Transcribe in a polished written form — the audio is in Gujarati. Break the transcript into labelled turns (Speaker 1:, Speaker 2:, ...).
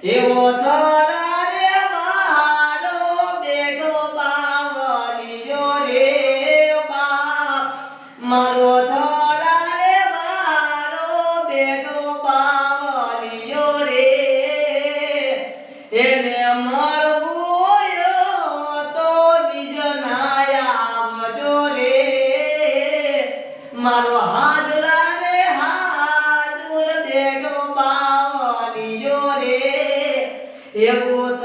Speaker 1: એવો થરા રે મારો બેઠો બાવલિયો રે બાપ મારો થરા રે મારો બેઠો બાવલિયો રે એને મળવું તો બીજો ના આવજો રે મારો હાજરા રે હાજર બેઠો બાવલિયો રે એવું